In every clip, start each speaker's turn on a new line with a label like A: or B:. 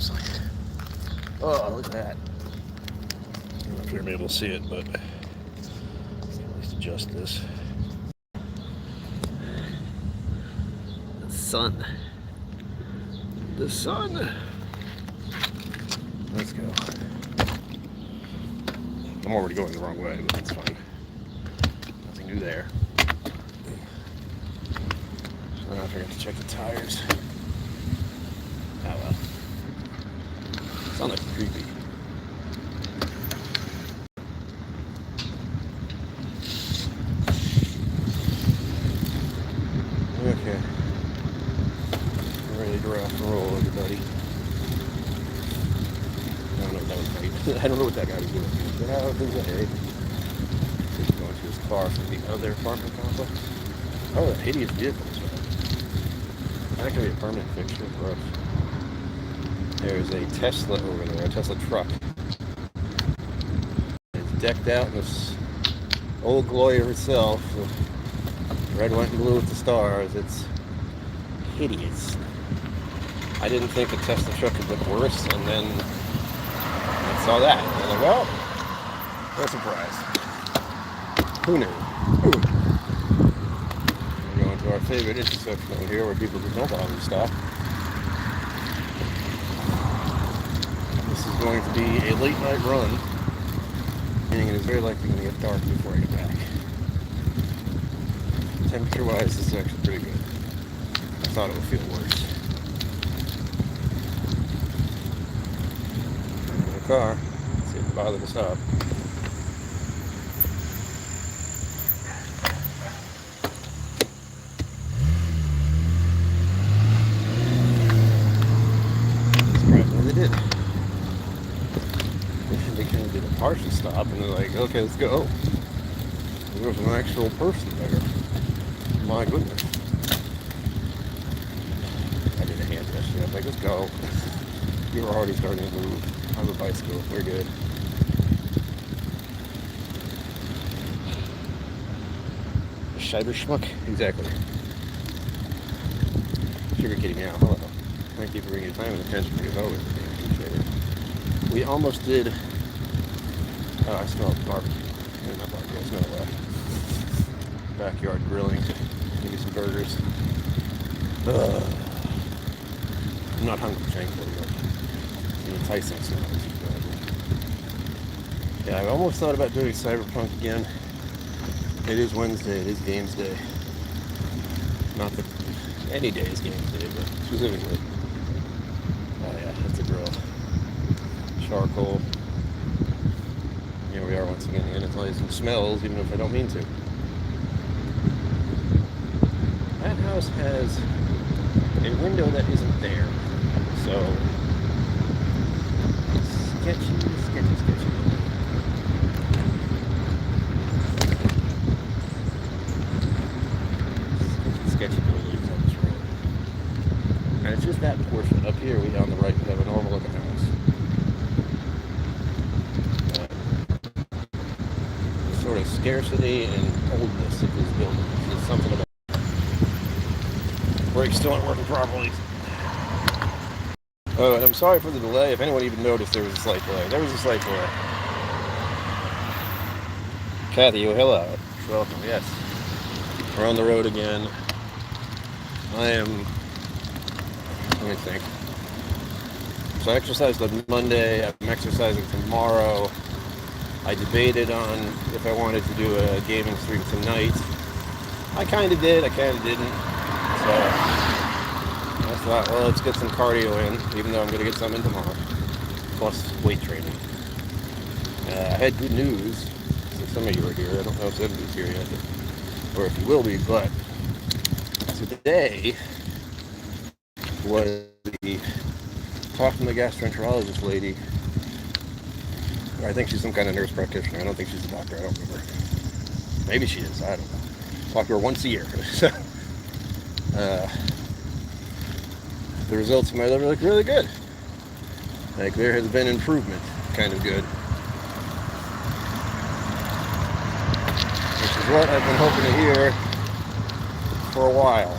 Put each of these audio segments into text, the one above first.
A: seriously. Oh, look at that. I don't know if you're able to see it, but at least adjust this. The sun. The sun. Let's go. I'm already going the wrong way, but that's fine. Nothing new there. I forgot to check the tires. Oh well. Sound like creepy. Okay. Ready to rock and roll, everybody. I don't know what that was right. I don't know what that guy was doing. Get out of the way. He's going to his car from the other apartment complex. Oh, that hideous vehicle. That could be a permanent fixture for us. There's a Tesla over there, a Tesla truck. It's decked out in this old glory of itself. Red, white, and blue with the stars. It's hideous. I didn't think a Tesla truck could look worse, and then I saw that. And I was like, well, what a surprise. Who knew? We're going to our favorite intersection over here where people just don't bother to stop. This is going to be a late night run, meaning it is very likely going to get dark before I get back. Temperature wise, this is actually pretty good. I thought it would feel worse. In the car, see if it bothers to stop. Surprisingly, they did. They kind of did a partial stop, and they're like, okay, let's go. There was an actual person there. My goodness. I did a hand gesture. I was like, let's go. You were already starting to move on the bicycle. We're good. Scheiber schmuck? Exactly. Sugar kitty meow. Hello. Thank you for bringing your time and attention for your vote. Appreciate it. We almost did. Oh, I smell barbecue. Not barbecue. I smell backyard grilling. Maybe some burgers. I'm not hungry, thankfully, but the enticing smells. Yeah, I almost thought about doing Cyberpunk again. It is Wednesday, it is games day. Not that any day is games day, but specifically. Oh yeah, that's a grill. Charcoal. Here we are once again, and it's always some smells, even if I don't mean to. That house has a window that isn't there, so sketchy. Sketchy buildings on this road. And it's just that portion. Up here, we on the right, we have a normal looking house. The sort of scarcity and oldness of this building is something about. Brakes still aren't working properly. Oh, and I'm sorry for the delay. If anyone even noticed, there was a slight delay. Kathy, you hello. Welcome, yes. We're on the road again. Let me think. So I exercised on Monday. I'm exercising tomorrow. I debated on if I wanted to do a gaming stream tonight. I kind of did, I kind of didn't. So I thought, well, let's get some cardio in, even though I'm going to get some in tomorrow. Plus weight training. I had good news. So some of you are here. I don't know if everybody's here yet, or if you will be, but today was the talk from the gastroenterologist lady. I think she's some kind of nurse practitioner. I don't think she's a doctor. I don't remember. Maybe she is. I don't know. Talk to her once a year. The results of my liver look really good. Like there has been improvement. Kind of good. Which is what I've been hoping to hear for a while.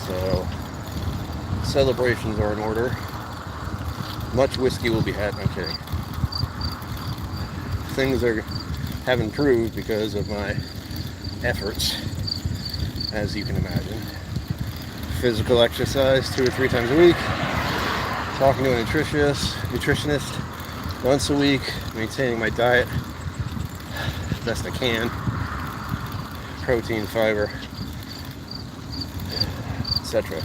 A: So Celebrations are in order. Much whiskey will be had. I'm kidding. Things have improved because of my efforts, as you can imagine. Physical exercise 2 or 3 times a week. Talking to a nutritionist once a week. Maintaining my diet best I can. Protein, fiber, etc.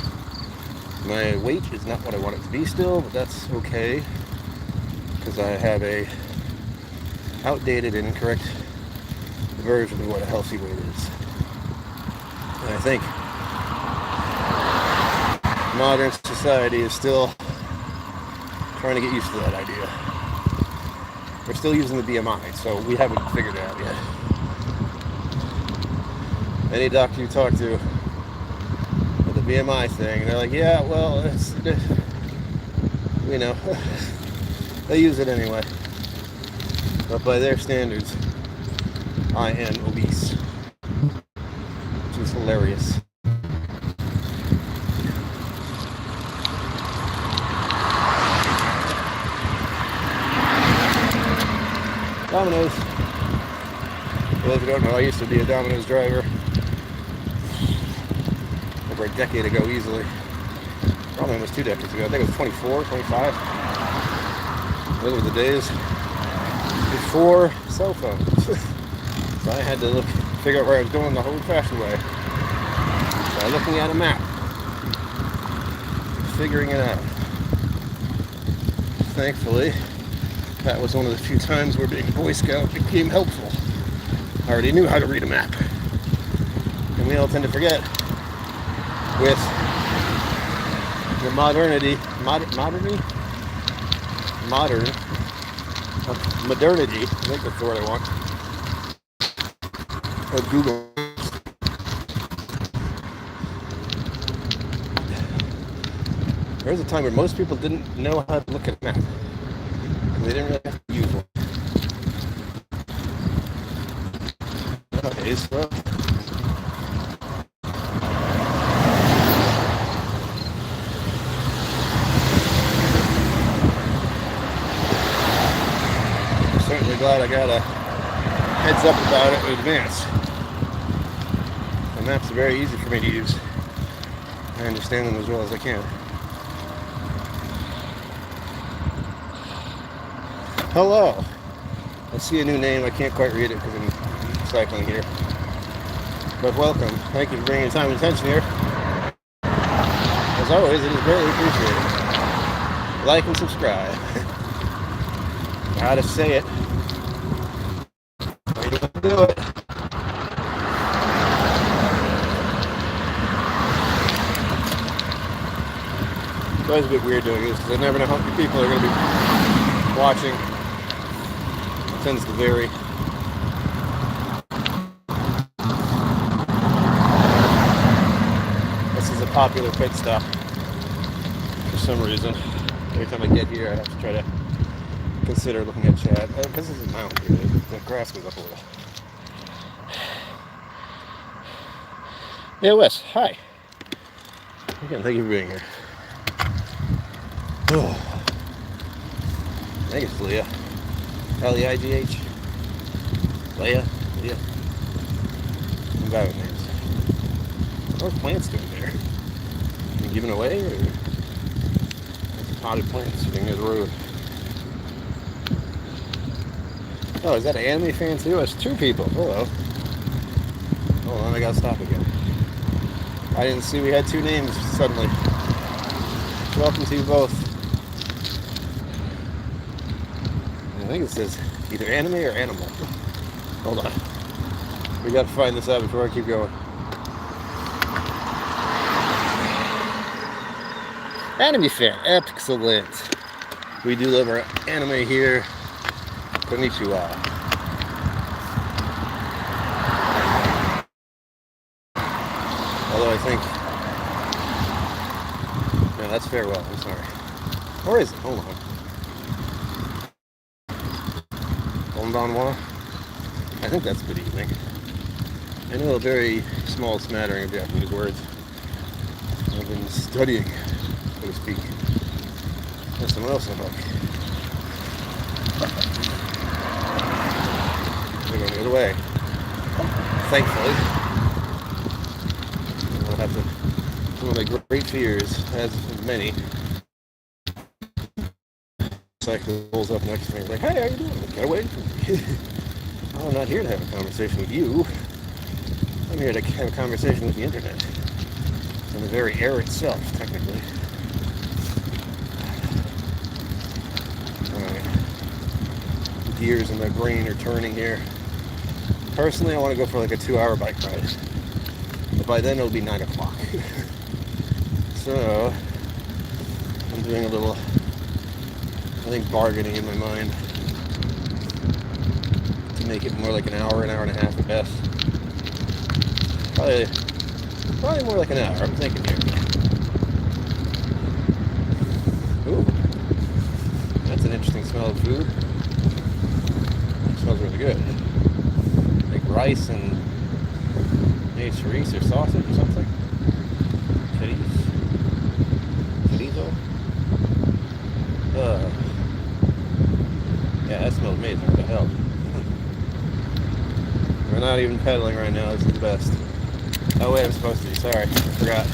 A: My weight is not what I want it to be still, but that's okay, because I have a outdated and incorrect version of what a healthy weight is. And I think modern society is still trying to get used to that idea. We're still using the BMI, so we haven't figured it out yet. Any doctor you talk to with the BMI thing, and they're like, yeah, well, it's, you know, they use it anyway. But by their standards, I am obese, which is hilarious. Domino's. For those who don't know, I used to be a Domino's driver over a decade ago easily. Probably almost 2 decades ago. I think it was 24, 25. Those were the days before cell phones. So I had to figure out where I was going the old-fashioned way by looking at a map, figuring it out. Thankfully, that was one of the few times where being a Boy Scout became helpful. I already knew how to read a map. And we all tend to forget with the modernity, I think that's the word I want, of Google. There was a time where most people didn't know how to look at a map. They didn't really have to use one. Nowadays, well, I'm certainly glad I got a heads up about it in advance. The maps are very easy for me to use. I understand them as well as I can. Hello. I see a new name. I can't quite read it because I'm cycling here. But welcome. Thank you for bringing time and attention here. As always, it is greatly appreciated. Like and subscribe. How to say it. How you want to do it. It's always a bit weird doing this because I never know how many people are going to be watching. Tends to vary. This is a popular pit stop for some reason. Every time I get here, I have to try to consider looking at chat. Because this is a mountain here, the grass goes up a little. Yeah, Wes, hi. Again, thank you for being here. Oh. I think it's Leah. L-E-I-G-H. Leah. I'm bad with names. What are plants doing there? Are you giving away, or there's potted plants sitting near the road? Oh, is that an anime fan too? That's 2 people. Hello. Hold on, I gotta stop again. I didn't see we had 2 names suddenly. Welcome to you both. I think it says either anime or animal. Hold on. We got to find this out before I keep going. Anime fan. Excellent. We do love our anime here. Konnichiwa. Although I think... No, that's farewell. I'm sorry. Or is it? Hold on. Konbanwa. I think that's good evening. I know a very small smattering of Japanese words. I've been studying so to speak. There's someone else on the hook. They're going the other way. Thankfully. I'll have to, one of my great fears, as many, cycle pulls up next to me, like, hey, how you doing? Get away from me. I'm not here to have a conversation with you. I'm here to have a conversation with the internet. And the very air itself, technically. Alright. The gears in my brain are turning here. Personally, I want to go for like a 2-hour bike ride. But by then it'll be 9 o'clock. So, I'm doing a little, I think, bargaining in my mind to make it more like an hour and a half at best. Probably more like an hour, I'm thinking here. Ooh, that's an interesting smell of food. It smells really good. Like rice and maybe chorizo or sausage or something. Chorizo? Yeah, that smells amazing. What the hell? We're not even pedaling right now. This is the best. Oh wait, I'm supposed to be. Sorry, I forgot.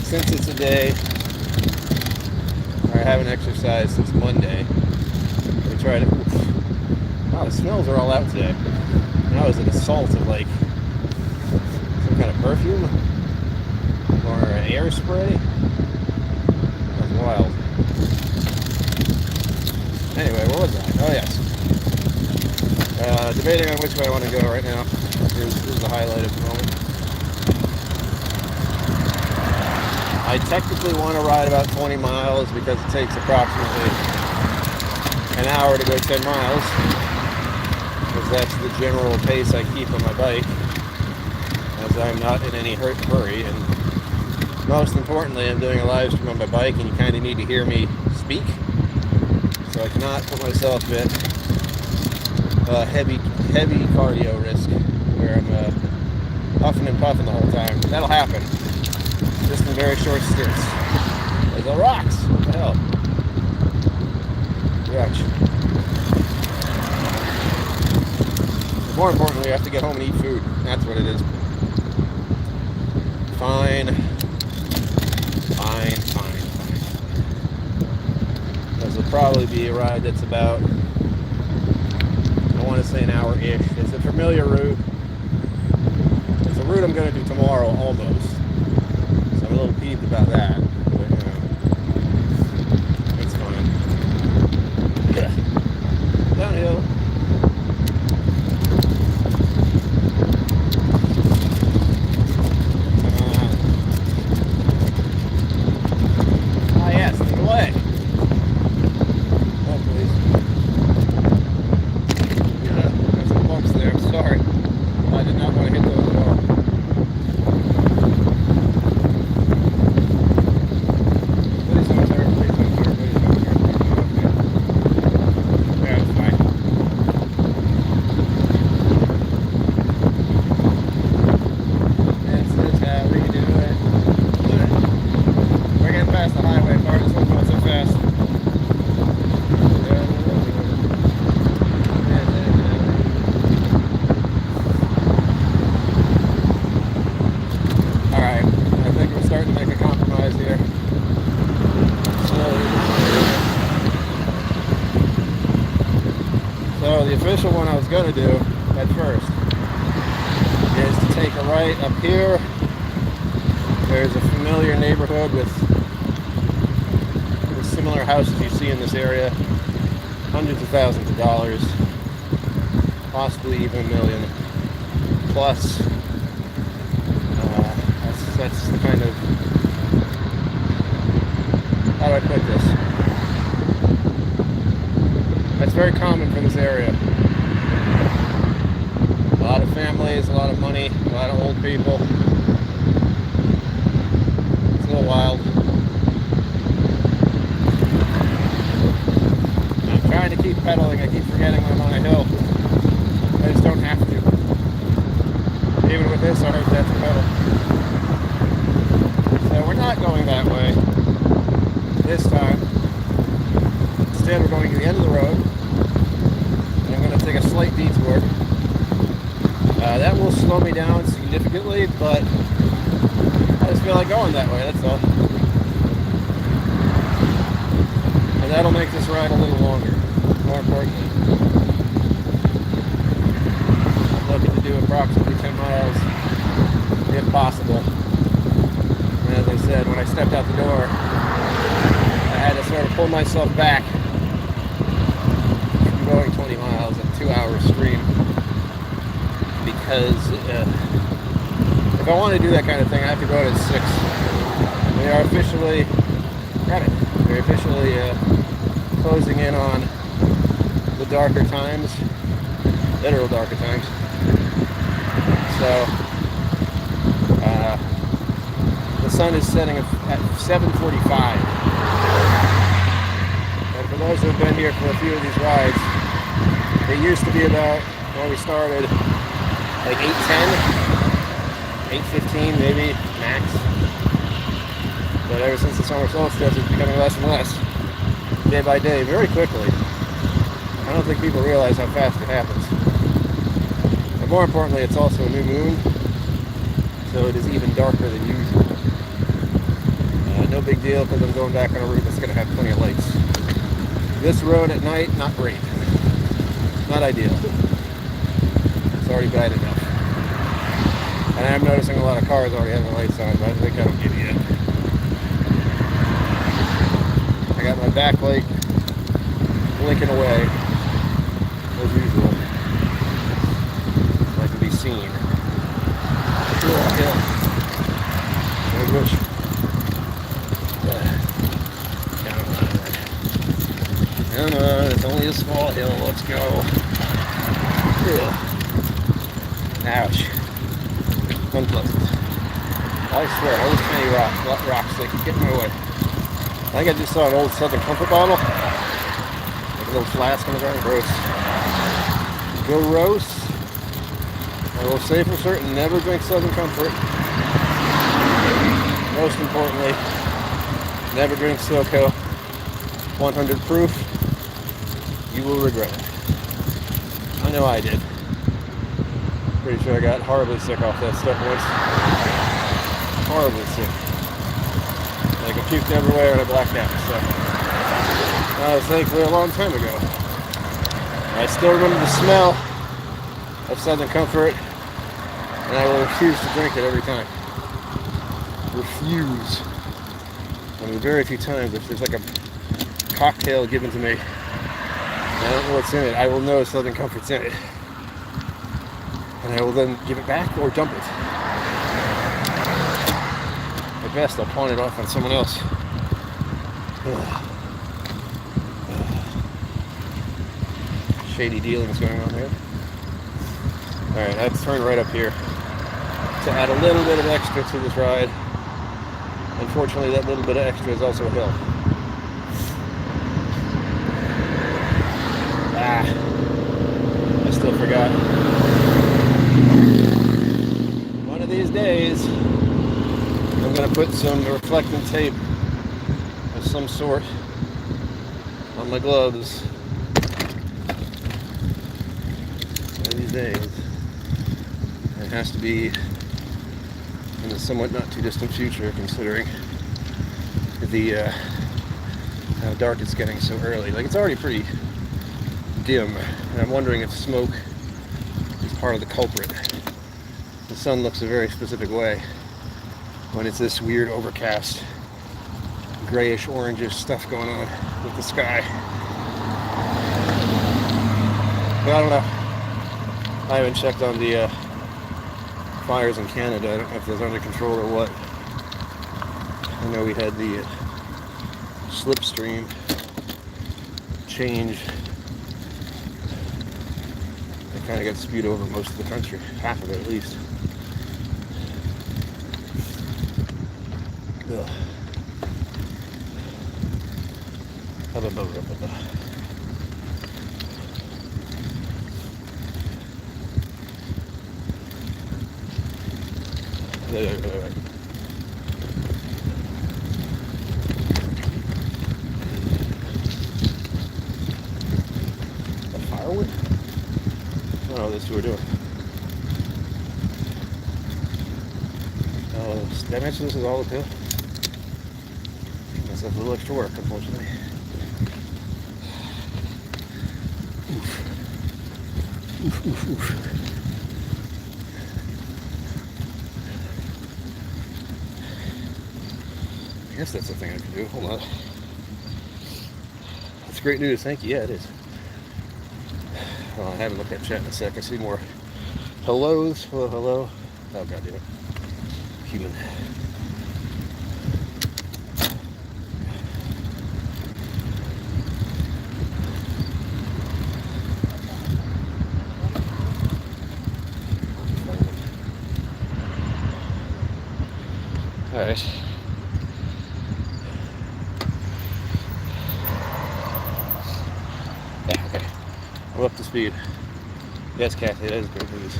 A: Since it's a day where I haven't exercised since Monday, we tried it. Wow, the smells are all out today. That was an assault of like some kind of perfume or an air spray. That was wild. Anyway, what was that? Oh yes. Debating on which way I want to go right now. This is the highlight of the moment. I technically want to ride about 20 miles because it takes approximately an hour to go 10 miles. Because that's the general pace I keep on my bike. As I'm not in any hurry. And most importantly, I'm doing a live stream on my bike and you kind of need to hear me speak. So I cannot put myself at heavy cardio risk where I'm huffing and puffing the whole time. That'll happen. Just in very short stints. There's the rocks. What the hell? Ouch. More importantly, I have to get home and eat food. That's what it is. Fine. This will probably be a ride that's about, I want to say an hour-ish. It's a familiar route. It's a route I'm going to do tomorrow, almost. So I'm a little peeved about that. But, it's fine. Yeah. Downhill. Yes, the delay. Oh, please. Yeah, there's some bumps there. I'm sorry. I did not want to hit those at all. Please don't turn, please don't turn, please don't turn. Okay. Yeah, it's fine. This is how we do it. We're getting past the highway part. This one's going so fast. Alright, I think we're starting to make a compromise here. So the official one I was going to do at first is to take a right up here. There's a familiar neighborhood with similar houses you see in this area. Hundreds of thousands of dollars. Possibly even $1 million. Plus, that's the kind of, how do I put this? That's very common for this area. A lot of families, a lot of money, a lot of old people. It's a little wild. I'm trying to keep pedaling. I keep forgetting when I'm on a hill. I just don't have to. Even with this, I heard that's a pedal. So we're not not going that way this time. Instead, we're going to the end of the road. And I'm going to take a slight detour. That will slow me down significantly, but I just feel like going that way, that's all. And that'll make this ride a little longer, more importantly. I'm looking to do approximately 10 miles, if possible. And as I said, when I stepped out the door, I had to sort of pull myself back from going 20 miles in a 2-hour stream. Because if I want to do that kind of thing, I have to go out at 6. We are officially, we're officially closing in on the darker times, literal darker times. So the sun is setting at 7:45. And for those who have been here for a few of these rides, it used to be about when we started like 8:10, 8:15 maybe max. But ever since the summer solstice, it's becoming less and less, day by day, very quickly. I don't think people realize how fast it happens. And more importantly, it's also a new moon, so it is even darker than usual. No big deal, because I'm going back on a route that's going to have plenty of lights. This road at night, not great. Not ideal. It's already bad enough. And I'm noticing a lot of cars already having lights on, but I think I don't give you. I got my backlight blinking away, as usual. So I can be seen. Cool hill. I wish. Come on, it's only a small hill, let's go. Ouch. Unpleasant. I swear, all these tiny rocks, they keep getting in my way. I think I just saw an old Southern Comfort bottle. Like a little flask on the ground. Gross. Gross. I will say for certain, never drink Southern Comfort. Most importantly, never drink KillCo. 100 proof. You will regret it. I know I did. Pretty sure I got horribly sick off that stuff once. Horribly sick. Like I puked everywhere and I blacked out. So that was thankfully a long time ago. I still remember the smell of Southern Comfort, and I will refuse to drink it every time. Refuse. I mean, very few times if there's like a cocktail given to me, I don't know what's in it, I will know Southern Comfort's in it. And I will then give it back or dump it. At best, I'll pawn it off on someone else. Shady dealings going on there. Alright, let's turn right up here to add a little bit of extra to this ride. Unfortunately, that little bit of extra is also a hill. I still forgot. One of these days, I'm going to put some reflectant tape of some sort on my gloves. One of these days. It has to be in the somewhat not too distant future, considering the how dark it's getting so early. Like, it's already pretty dim, and I'm wondering if smoke is part of the culprit. The sun looks a very specific way when it's this weird overcast, grayish, orangish stuff going on with the sky. But I don't know. I haven't checked on the fires in Canada. I don't know if those are under control or what. I know we had the slipstream change. It kind of got spewed over most of the country, half of it at least. Ugh. how this we're doing. Did I mention this is all uphill? That's a little extra work, unfortunately. Oof, oof, oof. I guess that's the thing I can do. Hold on. That's great news. Thank you. Yeah, it is. Well, I haven't looked at chat in a sec. I see more hellos. Hello, hello. Oh, God damn it. Human. All right. Yeah, okay. I'm up to speed. Yes, Kathy, that is great news.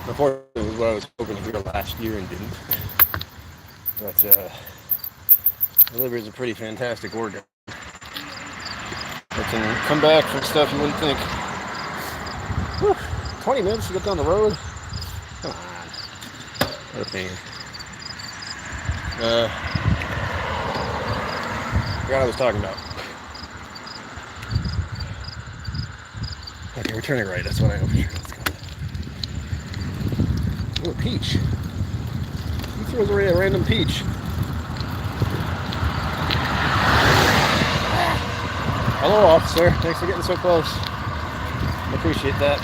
A: Unfortunately, it was what I was hoping to hear last year and didn't. But the liver is a pretty fantastic organ. It can come back from stuff you wouldn't think. Whew, 20 minutes to get down the road? Come on. What a pain. Forgot what I was talking about. Okay, we're turning right. That's what I know for sure. Let's go. Ooh, a peach. Who throws away a random peach? Hello, officer. Thanks for getting so close. I appreciate that.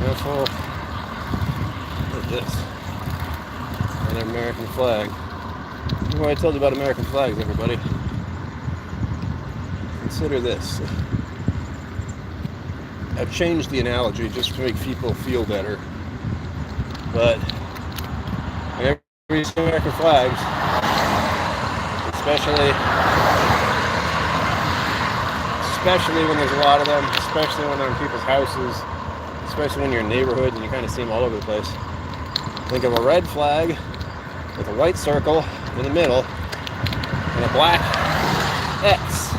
A: Beautiful. What is this? An American flag. You know what I told you about American flags, everybody? Consider this. I've changed the analogy just to make people feel better. But whenever you see American flags, especially when there's a lot of them, especially when they're in people's houses, especially when you're in neighborhoods and you kind of see them all over the place. Think of a red flag with a white circle in the middle and a black X.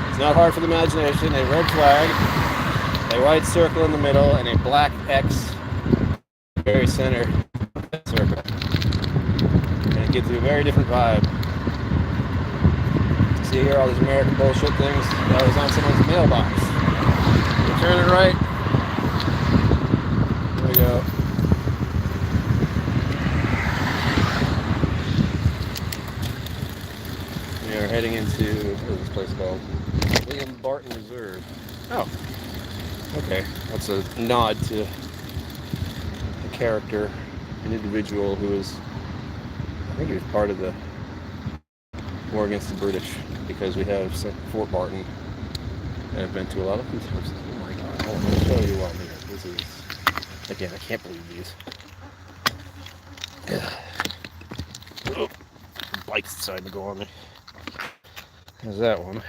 A: It's not hard for the imagination. A red flag, a white circle in the middle, and a black X in the very center of that circle. And it gives you a very different vibe. See here, all these American bullshit things that was on someone's mailbox. You're turning right. There we go. We are heading into, what is this place called? William Barton Reserve. Oh, okay. That's a nod to a character, an individual who was, I think he was part of the war against the British, because we have Fort Barton, and I've been to a lot of these houses. Oh my God! I'm going to show you one here. This is, again, I can't believe these. Oh, the bike's deciding to go on me. There's that one.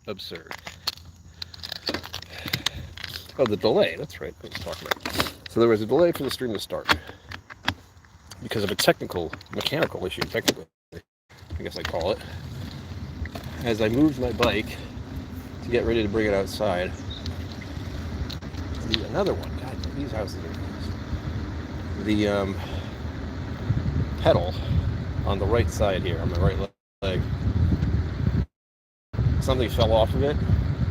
A: Absurd. Oh, the delay. That's right. What I was talking about. So there was a delay for the stream to start because of a mechanical issue, technically, I guess I'd call it. As I moved my bike to get ready to bring it outside, another one. God, these houses are nice. The pedal on the right side here, on my right leg, something fell off of it.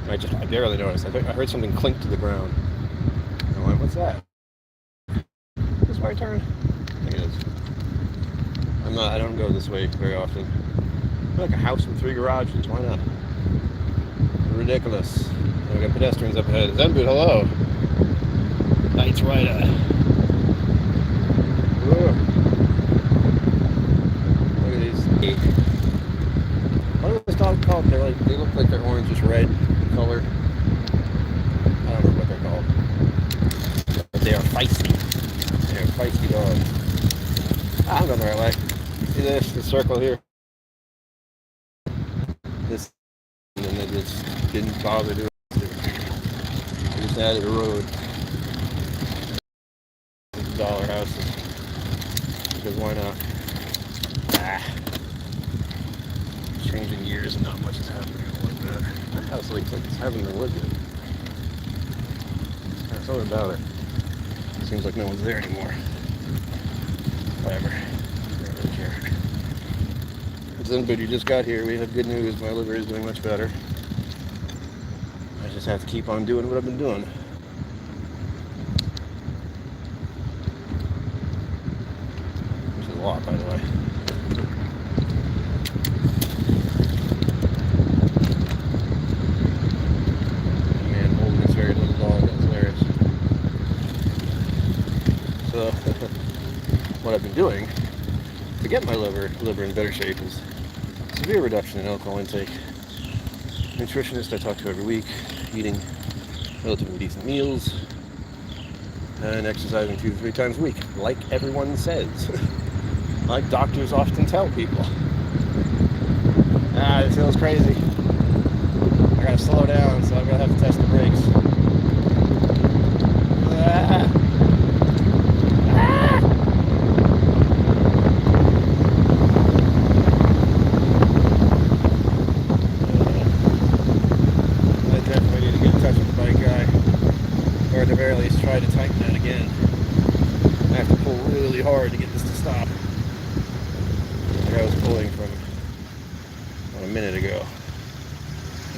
A: I barely noticed. I heard something clink to the ground. I went, what's that? Is this where I turn? I think it is. I don't go this way very often. I'm like a house with 3 garages. Why not? Ridiculous. We got pedestrians up ahead. Zenbud, hello. Knights Rider. Look at these. What are those dogs called? They look like they're orange, just red color. I don't know what they're called. But they are feisty. They are feisty dogs. I'm going the right way. See this? The circle here? This, and then they just didn't bother doing it. They just added a road. $1,000 houses. Because why not? Changing years and not much is happening like that. That house looks like it's having been lived in. There's something about it. It seems like no one's there anymore. Whatever. I don't really care. If anybody just got here, we have good news. My liver is doing much better. I just have to keep on doing what I've been doing. Which is a lot, by the way. What I've been doing to get my liver in better shape is severe reduction in alcohol intake. Nutritionist I talk to every week, eating relatively decent meals, and exercising 2 to 3 times a week, like everyone says. Like doctors often tell people. This feels crazy. I gotta slow down, so I'm gonna have to test the brakes. Or at the very least try to tighten that again. I have to pull really hard to get this to stop. Like I was pulling from a minute ago.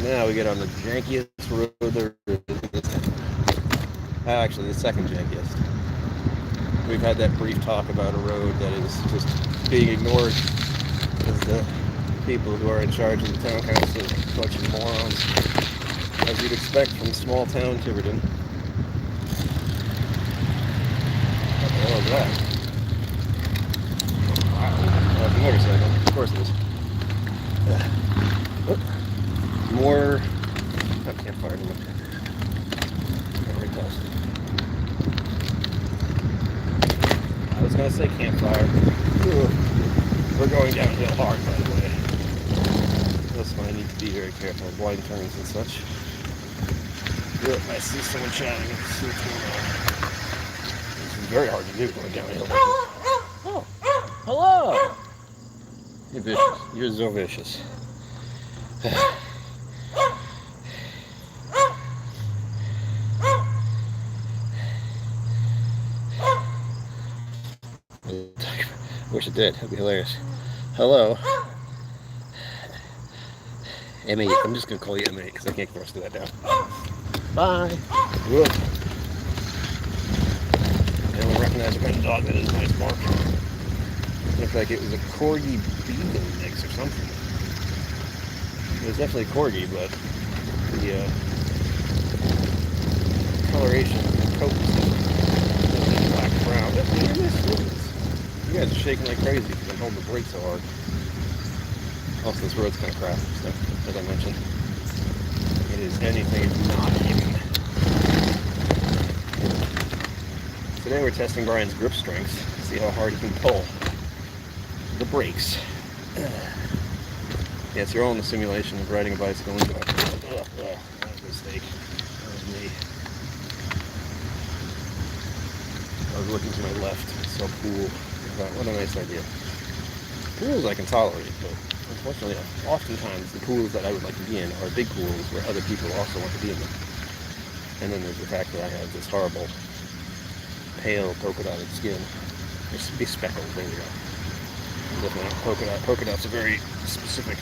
A: Now we get on the jankiest road there is. Actually, the second jankiest. We've had that brief talk about a road that is just being ignored because the people who are in charge of the town council are a bunch of morons, as you'd expect from small town Tiverton. What the hell is that? Wow, that's a motorcycle. Of course it is. More. I can't fire them. Very close. I was gonna say campfire. We're going downhill hard, by the way. That's why I need to be very careful of blind turns and such. I see someone chatting. See what's going on. This is very hard to do going downhill. Oh, hello! You're vicious. You're so vicious. Wish it did. That'd be hilarious. Hello. Emmy. I'm just going to call you Emmy because I can't get the rest of that down. Bye. Whoop. I don't recognize the kind of dog that is. Nice bark. Looked like it was a Corgi Beagle mix or something. It was definitely a Corgi, but the coloration of the coat was black brown. You guys are shaking like crazy because I'm holding the brake so hard. Also, this road's kind of crappy, so as I mentioned, it is anything if not even. Today we're testing Brian's grip strength to see how hard he can pull the brakes. Yeah, it's your own simulation of riding a bicycle. That was a mistake. That was me. I was looking to my left. So pool. What a nice idea. Pools I can tolerate, but unfortunately, oftentimes the pools that I would like to be in are big pools where other people also want to be in them. And then there's the fact that I have this horrible, pale, polka-dotted skin. It's bespeckled, there we go. Definitely not polka dot. Polka dot's a very specific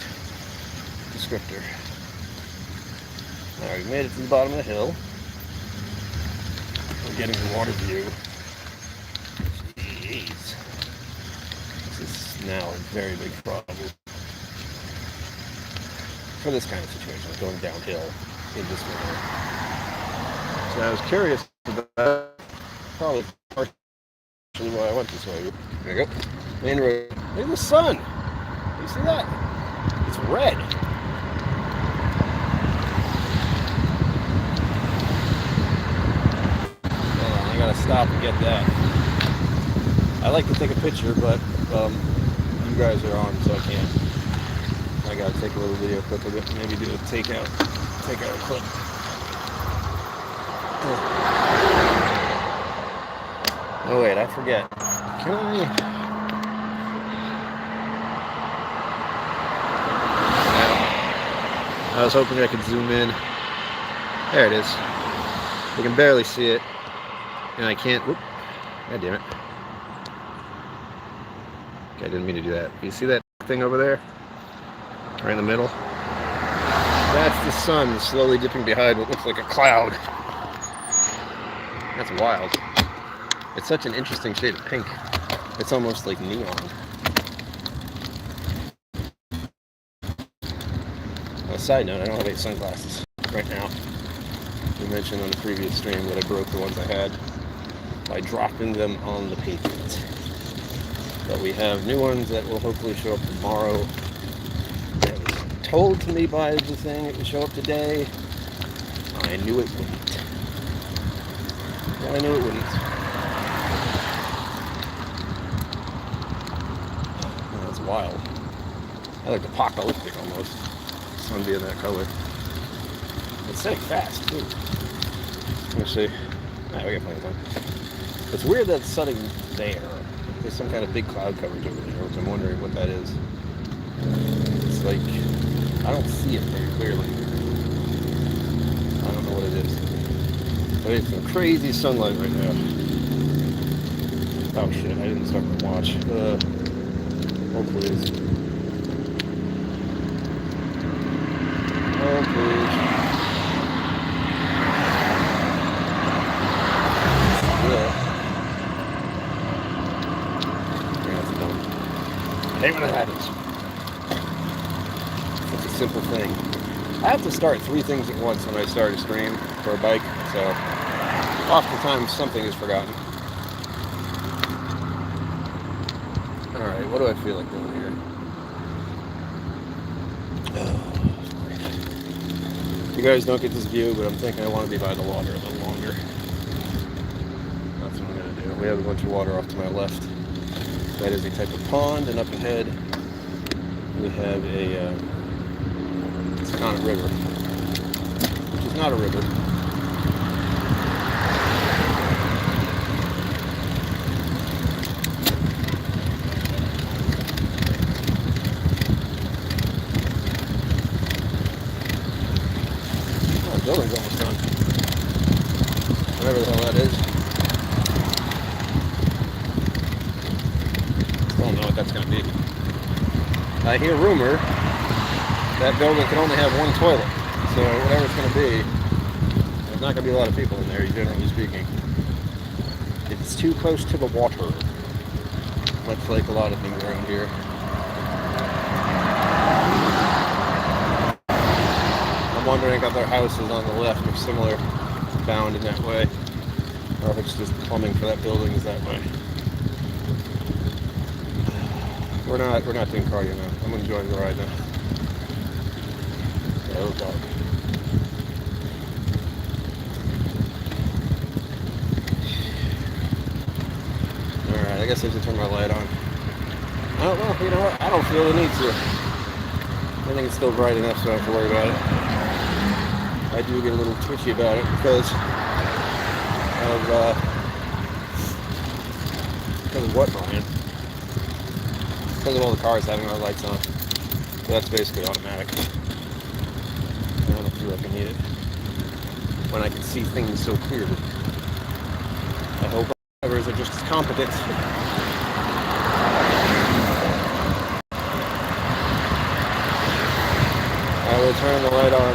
A: descriptor. Alright, we made it to the bottom of the hill. We're getting the water view. Jeez. This is now a very big problem for this kind of situation, like going downhill in this manner. So I was curious about probably partially why I went this way. There you go. Main road. Look at the sun! You see that? It's red. Hold on, I gotta stop and get that. I like to take a picture, but you guys are on, so I can't. I gotta take a little video clip of it. Maybe do a takeout clip. Oh wait, I forget. Can I? I was hoping I could zoom in. There it is. You can barely see it, and I can't. Whoop! God damn it! Okay, I didn't mean to do that. You see that thing over there, right in the middle? That's the sun slowly dipping behind what looks like a cloud. That's wild. It's such an interesting shade of pink. It's almost like neon. On a side note, I don't have any sunglasses right now. We mentioned on the previous stream that I broke the ones I had by dropping them on the pavement. But we have new ones that will hopefully show up tomorrow. It was told to me by the thing it would show up today. I knew it wouldn't. Well, I knew it wouldn't. Oh, that's wild. I like apocalyptic almost. Sun being that color. It's setting fast too. Let me see. Alright, we got plenty of time. It's weird that it's setting there. There's some kind of big cloud coverage over there, which I'm wondering what that is. It's like, I don't see it very clearly. I don't know what it is. But it's some crazy sunlight right now. Oh shit, I didn't start my watch. Oh please. Oh please. Hey, when it happens. Such a simple thing. I have to start 3 things at once when I start a stream for a bike, so oftentimes something is forgotten. Alright, what do I feel like doing here? You guys don't get this view, but I'm thinking I want to be by the water a little longer. That's what I'm going to do. We have a bunch of water off to my left. That is a type of pond, and up ahead we have a Scotch river, which is not a river. Oh, the building's almost done. Whatever the hell that is. Still don't know what that's going to be. I hear rumor that building can only have one toilet, so whatever it's going to be, there's not going to be a lot of people in there, generally speaking. It's too close to the water, much like a lot of things around here. I'm wondering if other houses on the left are similar, bound in that way, or if it's just plumbing for that building is that way. We're not doing cardio now. I'm enjoying the ride now. Oh God. Alright, I guess I should turn my light on. Oh, well, you know what? I don't feel the need to. I think it's still bright enough so I don't have to worry about it. I do get a little twitchy about it because of what, Brian? Because of all the cars having our lights on. So that's basically automatic. I don't feel like I need it when I can see things so clearly. I hope drivers are just as competent. I will turn the light on.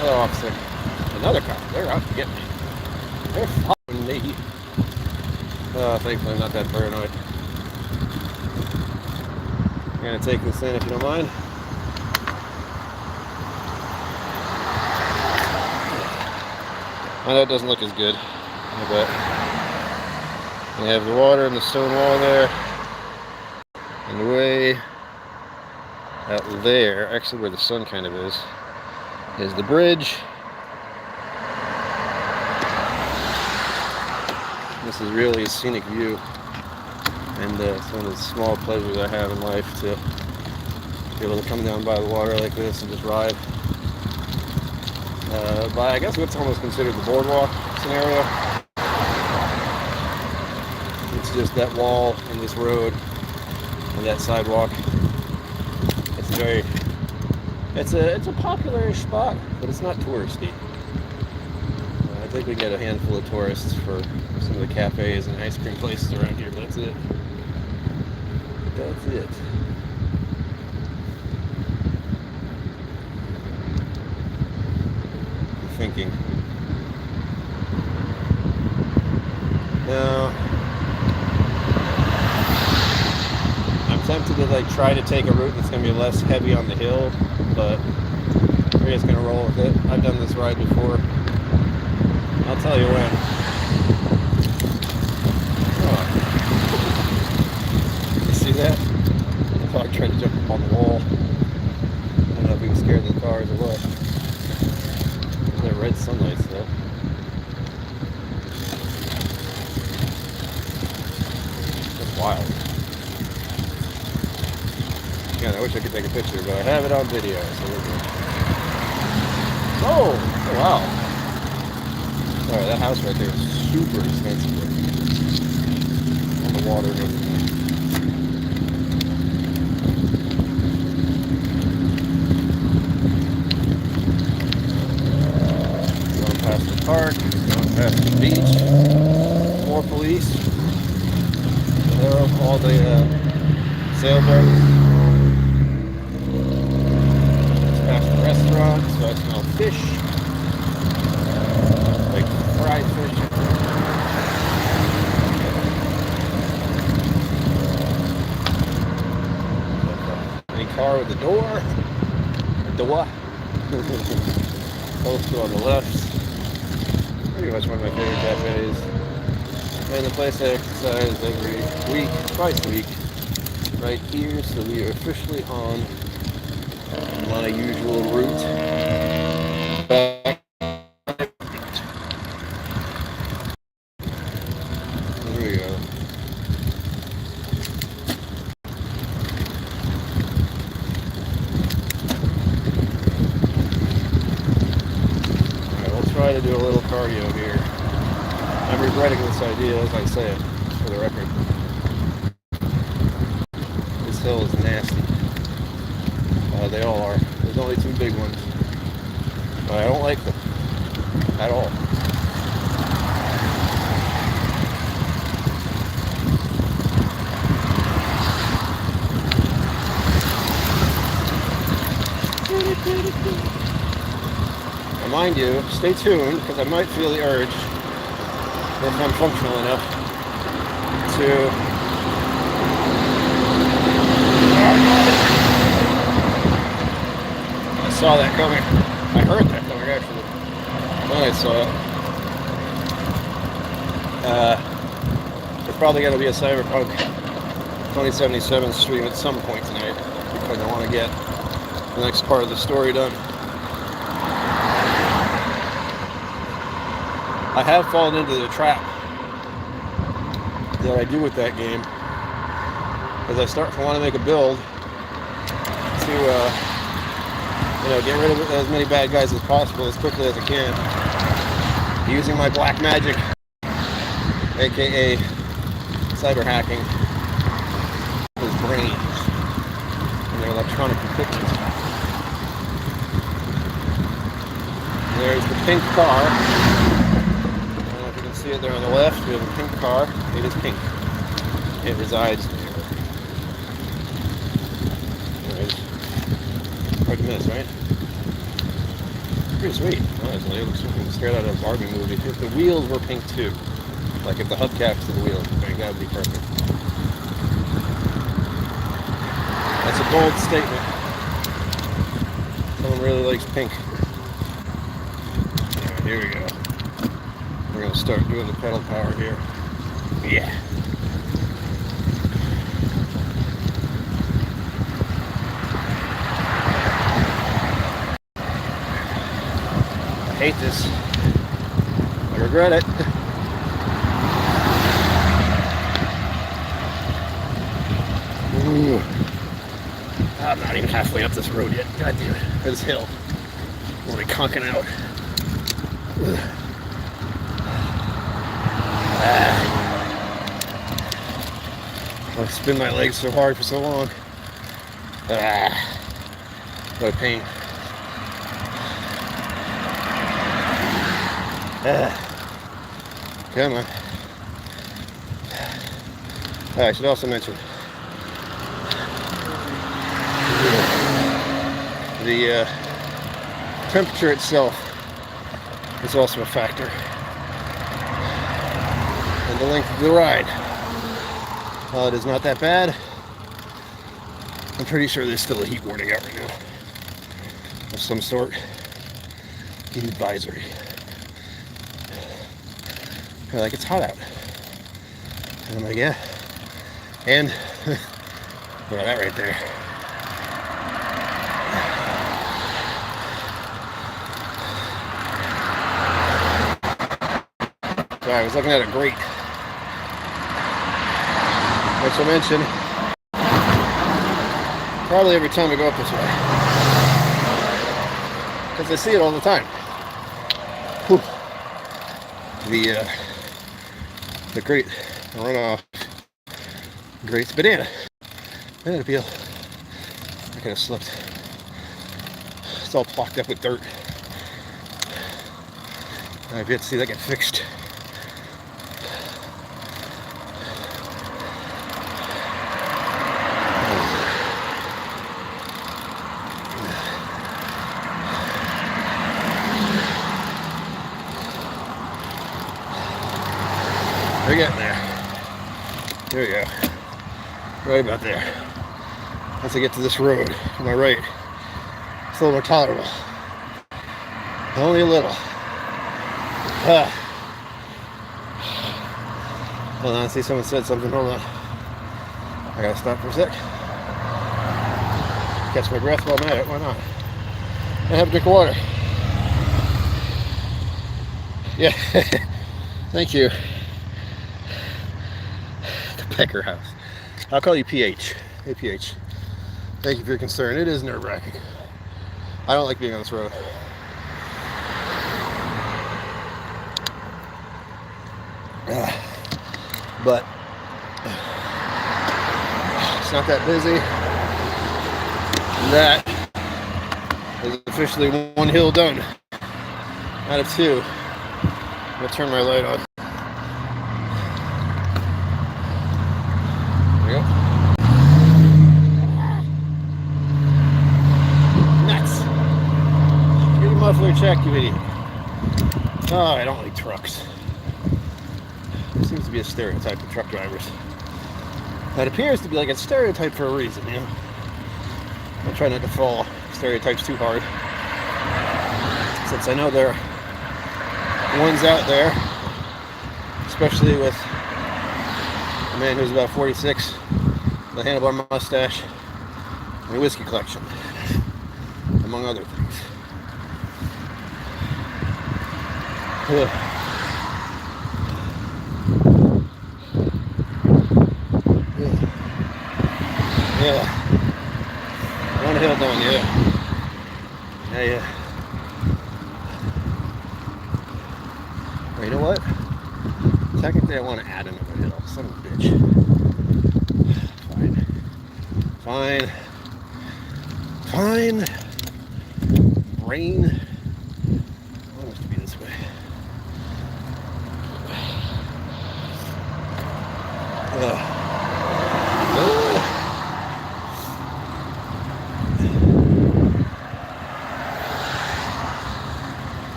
A: Hello, officer. Another cop. They're out to get me. They're following me. Thankfully I'm not that paranoid. I'm gonna take this in if you don't mind. I know it doesn't look as good, but we have the water and the stone wall there, and the way out there, actually where the sun kind of is the bridge. This is really a scenic view, and it's one of the small pleasures I have in life to be able to come down by the water like this and just ride. By I guess what's almost considered the boardwalk scenario. it's just that wall and this road and that sidewalk. It's a popular-ish spot, but it's not touristy. I think we get a handful of tourists for some of the cafes and ice cream places around here, but that's it. That's it. I'm thinking. Now, I'm tempted to like try to take a route that's going to be less heavy on the hill, but we're just going to roll with it. I've done this ride before. I'll tell you when. Oh. You see that? The dog tried to jump up on the wall. I don't know if he was scared of the cars or what. There's that red sunlight still. That's wild. Man, I wish I could take a picture, but I have it on video, so we're good. Oh wow. Alright, that house right there is super expensive. On the water and everything. Going past the park, going past the beach. More police. All the sailboats. Past the restaurant, so I smell fish. Like fried fish. Any car with a door. Both go on the left. Pretty much one of my favorite cafes. And the place I exercise every week, twice a week, right here. So we are officially on my usual route back. Here we go. Alright, we'll try to do a little cardio here. I'm regretting this idea as I say it, for the record. This hill is nasty. They all are. There's only two big ones. But I don't like them. At all. Now mind you, stay tuned, because I might feel the urge, if I'm functional enough, to saw that coming. I heard that coming actually. When I saw it. There's probably going to be a Cyberpunk 2077 stream at some point tonight because I want to get the next part of the story done. I have fallen into the trap that I do with that game as I start to want to make a build to get rid of as many bad guys as possible as quickly as I can, using my black magic, aka cyber hacking, his brains and their electronic equipment. There's the pink car. I don't know if you can see it there on the left. We have a pink car. It is pink. It resides there. Hard to miss, right? Pretty sweet, honestly. It looks straight out of a Barbie movie. If the wheels were pink too, like if the hubcaps of the wheels were pink, that would be perfect. That's a bold statement. Someone really likes pink. Alright, here we go. We're going to start doing the pedal power here. Yeah. I hate this. I regret it. Ooh. I'm not even halfway up this road yet. God damn it. This hill. I'm only conking out. I spin my legs so hard for so long. Ah, what a pain. Come on. I should also mention the temperature itself is also a factor, and the length of the ride. While it is not that bad, I'm pretty sure there's still a heat warning out right now of some sort. Heat advisory. They're like, it's hot out. And I'm like, yeah. And yeah, that right there. So I was looking at a grate, which I mentioned probably every time I go up this way, because I see it all the time. Whew. The grate runoff grate's banana peel. I could have slipped. It's all blocked up with dirt. I've yet to see that get fixed. We're getting there. There we go. Right about there. Once I get to this road on my right, it's a little more tolerable. Only a little. Hold on, I see someone said something. Hold on. I gotta stop for a sec. Catch my breath while I'm at it. Why not? And have a drink of water. Yeah. Thank you. Pecker House. I'll call you PH. Hey PH. Thank you for your concern. It is nerve-wracking. I don't like being on this road. But it's not that busy. That is officially one hill done out of two. I'm gonna turn my light on. Muffler check, you idiot. Oh, I don't like trucks. There seems to be a stereotype of truck drivers. That appears to be like a stereotype for a reason, you know. I try not to fall stereotypes too hard, since I know there are ones out there, especially with a man who's about 46, with a handlebar mustache, and a whiskey collection, among other things. Yeah. One hill done, yeah. Yeah. Well, you know what? Technically I want to add another hill. Son of a bitch. Fine. Rain. Wants to be this way.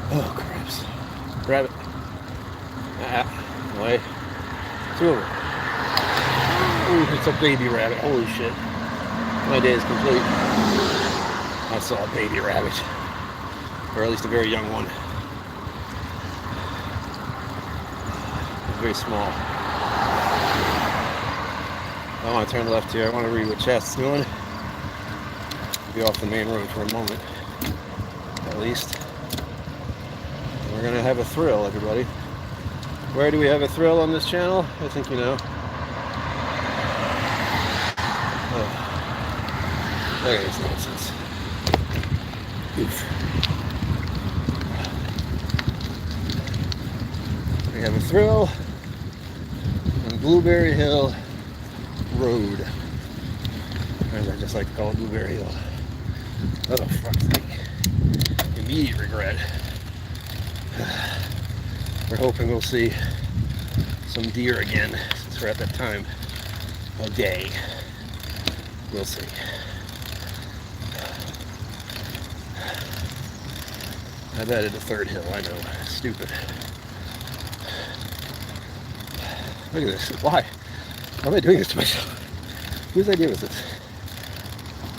A: Oh, craps. Rabbit. Wait. Two of them. Ooh, it's a baby rabbit. Holy shit. My day is complete. I saw a baby rabbit. Or at least a very young one. Very small. I want to turn left here. I want to read what Chast's doing. Be off the main road for a moment, at least. We're going to have a thrill, everybody. Where do we have a thrill on this channel? I think you know. Oh. Look at this nonsense. Oof. We have a thrill on Blueberry Hill road, as I just like to call it, Blueberry Hill. Oh, fuck's sake. Immediate regret. We're hoping we'll see some deer again, since we're at that time of day. We'll see. I've added a third hill, I know. Stupid. Look at this. Why? Why am I doing this to myself? Whose idea was this?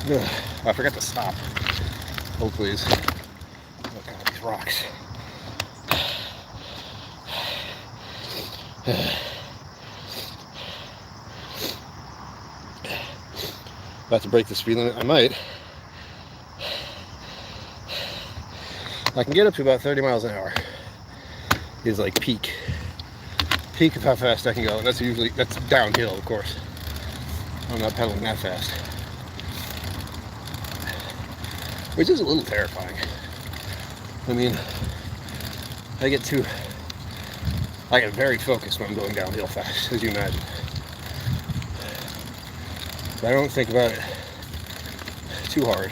A: Ugh. I forgot to stop. Oh, please. Look at these rocks. About to break the speed limit. I might. I can get up to about 30 miles an hour. Is like peak of how fast I can go, and that's downhill, of course. I'm not pedaling that fast, which is a little terrifying. I mean, I get very focused when I'm going downhill fast, as you imagine. But I don't think about it too hard.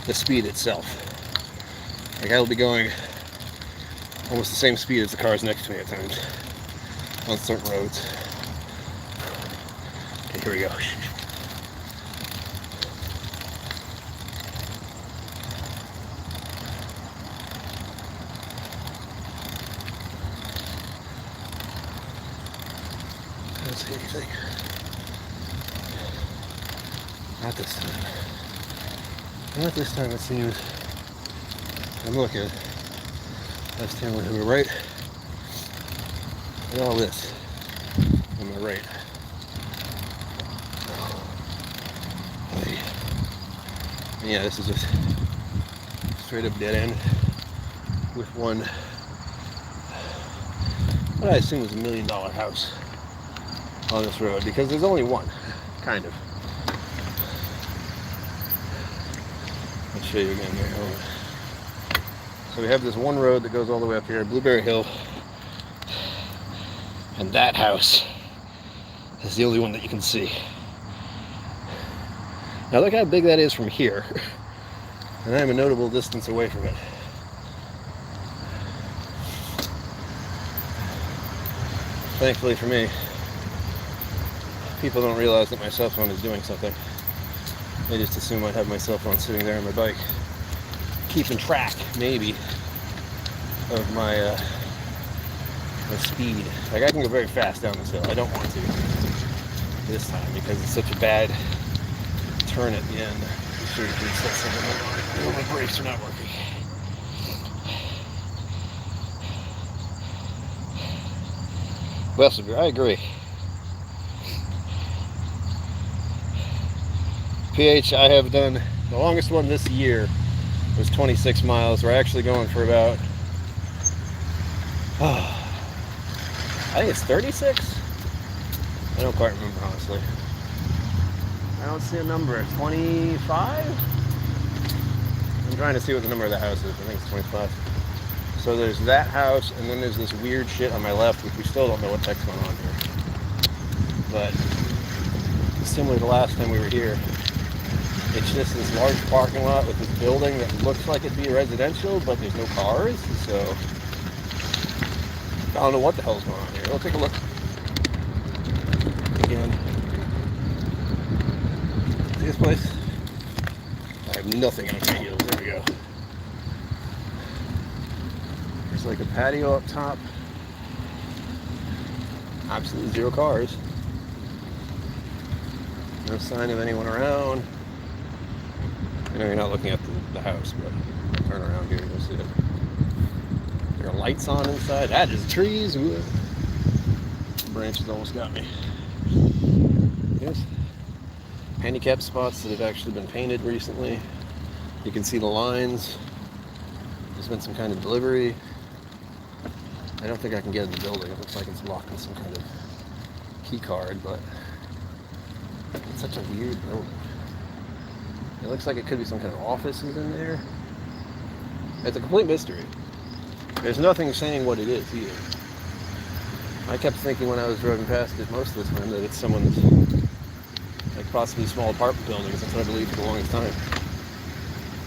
A: The speed itself. Like, I'll be going almost the same speed as the cars next to me at times on certain roads. Okay, here we go. I don't see anything. Not this time. Not this time, it seems. I'm looking. Last time we were right. And all this on my right. And yeah, this is just straight up dead end with one, what I assume is $1 million house on this road, because there's only one, kind of. I'll show you again there. Hold on. So we have this one road that goes all the way up here, Blueberry Hill, and that house is the only one that you can see. Now look how big that is from here, and I'm a notable distance away from it. Thankfully for me, people don't realize that my cell phone is doing something. They just assume I have my cell phone sitting there on my bike, keeping track, maybe, of my speed. Like, I can go very fast down this hill. I don't want to this time because it's such a bad turn at the end. I'm sure you can set something on it. My brakes are not working. Well, I agree. PH, I have done the longest one this year was 26 miles. We're actually going for about, I think it's 36? I don't quite remember, honestly. I don't see a number. 25? I'm trying to see what the number of the house is. I think it's 25. So there's that house, and then there's this weird shit on my left, which we still don't know what the heck's going on here. But similar to last time we were here, it's just this large parking lot with this building that looks like it'd be residential, but there's no cars, so I don't know what the hell's going on here. We'll take a look again. See this place? I have nothing on my heels. There we go. There's like a patio up top. Absolutely zero cars. No sign of anyone around. I know you're not looking at the house, but turn around here and you'll see it. There are lights on inside. That is trees. Ooh. The branches almost got me. Yes. Handicap spots that have actually been painted recently. You can see the lines. There's been some kind of delivery. I don't think I can get in the building. It looks like it's locked with some kind of key card, but it's such a weird building. It looks like it could be some kind of offices in there. It's a complete mystery. There's nothing saying what it is either. I kept thinking when I was driving past it most of the time that it's someone's, like possibly small apartment buildings. That's what I believed for the longest time.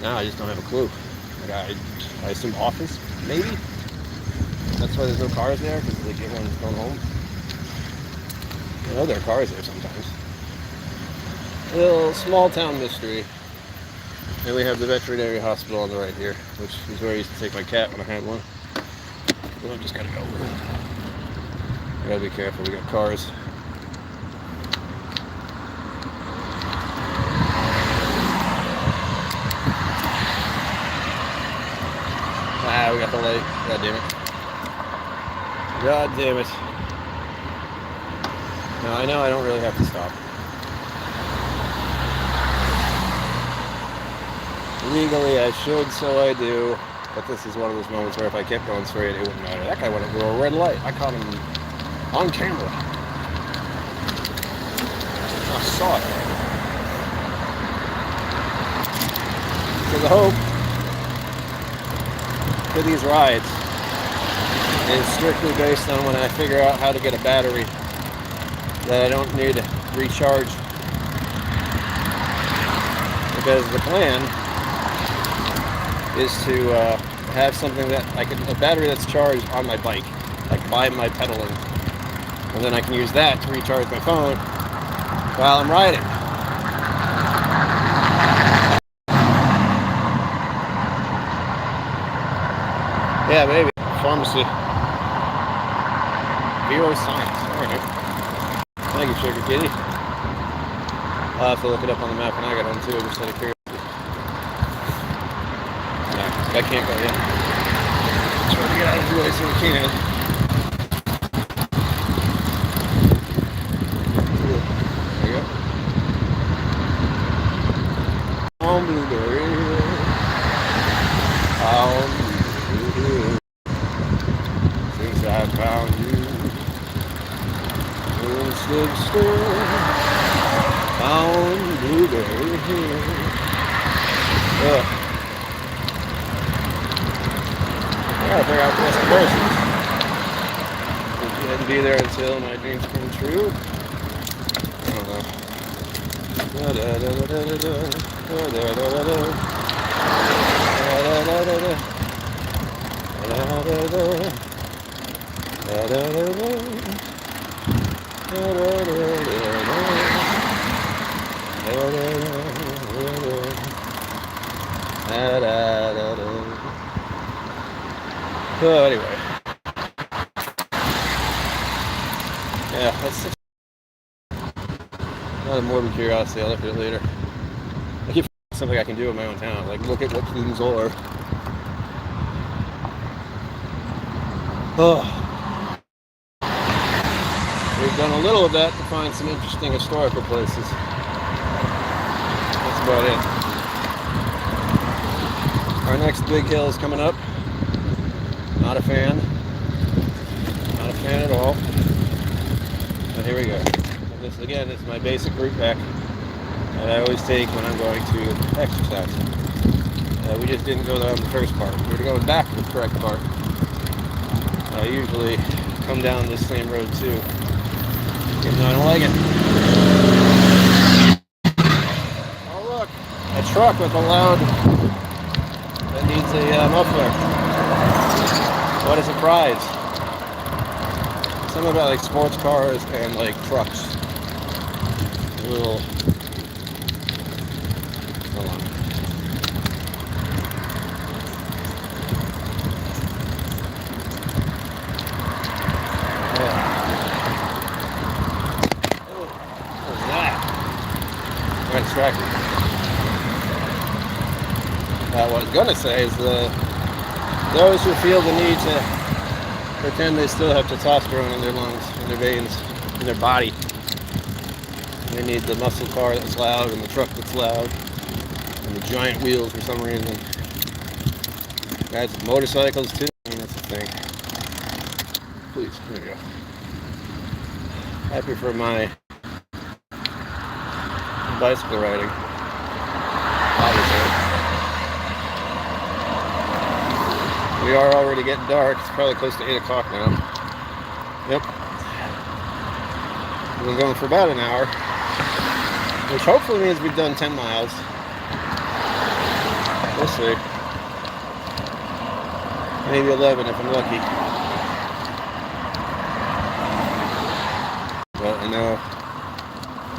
A: Now I just don't have a clue. Like I assume office, maybe? That's why there's no cars there, because like everyone's going home. I know there are cars there sometimes. A little small town mystery. And we have the veterinary hospital on the right here, which is where I used to take my cat when I had one. Well, I just gotta go. I gotta be careful, we got cars. Ah, we got the light. God damn it. God damn it. Now I know I don't really have to stop. Legally I should, so I do. But this is one of those moments where if I kept going straight, it wouldn't matter. That guy went through a red light. I caught him on camera. I saw it. So the hope for these rides is strictly based on when I figure out how to get a battery that I don't need to recharge. Because the plan is to have something that a battery that's charged on my bike, like by my pedaling, and then I can use that to recharge my phone while I'm riding. Yeah, maybe. Pharmacy. Vero Science. Alright. Thank you, Sugar Kitty. I'll have to look it up on the map when I get home too, just out of curiosity. Yeah, I can't go yet. Trying to get out of the way so we can. There you go. On Blueberry. On Blueberry. Since I found you. Still found Blueberry Hill. I gotta figure out what's the verses. You had to be there until my dreams come true. I don't know. So anyway, yeah, that's such not a morbid curiosity. I'll look at it later. I keep something I can do in my own town, like look at what things are. Oh. We've done a little of that to find some interesting historical places. That's about it. Our next big hill is coming up. Not a fan. Not a fan at all. But here we go. This again is my basic route pack that I always take when I'm going to exercise. We just didn't go down the first part. We were going back to the correct part. I usually come down this same road too. Even though I don't like it. Oh look, a truck with a loud that needs a muffler. What a surprise. Something about like sports cars and like trucks. A little. Hold on. Distracted. What I was going to say is those who feel the need to pretend they still have testosterone in their lungs, in their veins, in their body. They need the muscle car that's loud and the truck that's loud and the giant wheels for some reason. Guys with motorcycles too. I mean, that's the thing. Please, here we go. Happy for my bicycle riding. Obviously. We are already getting dark. It's probably close to 8 o'clock now. Yep, We've been going for about an hour, which hopefully means we've done 10 miles. We'll see. Maybe 11 if I'm lucky. But I know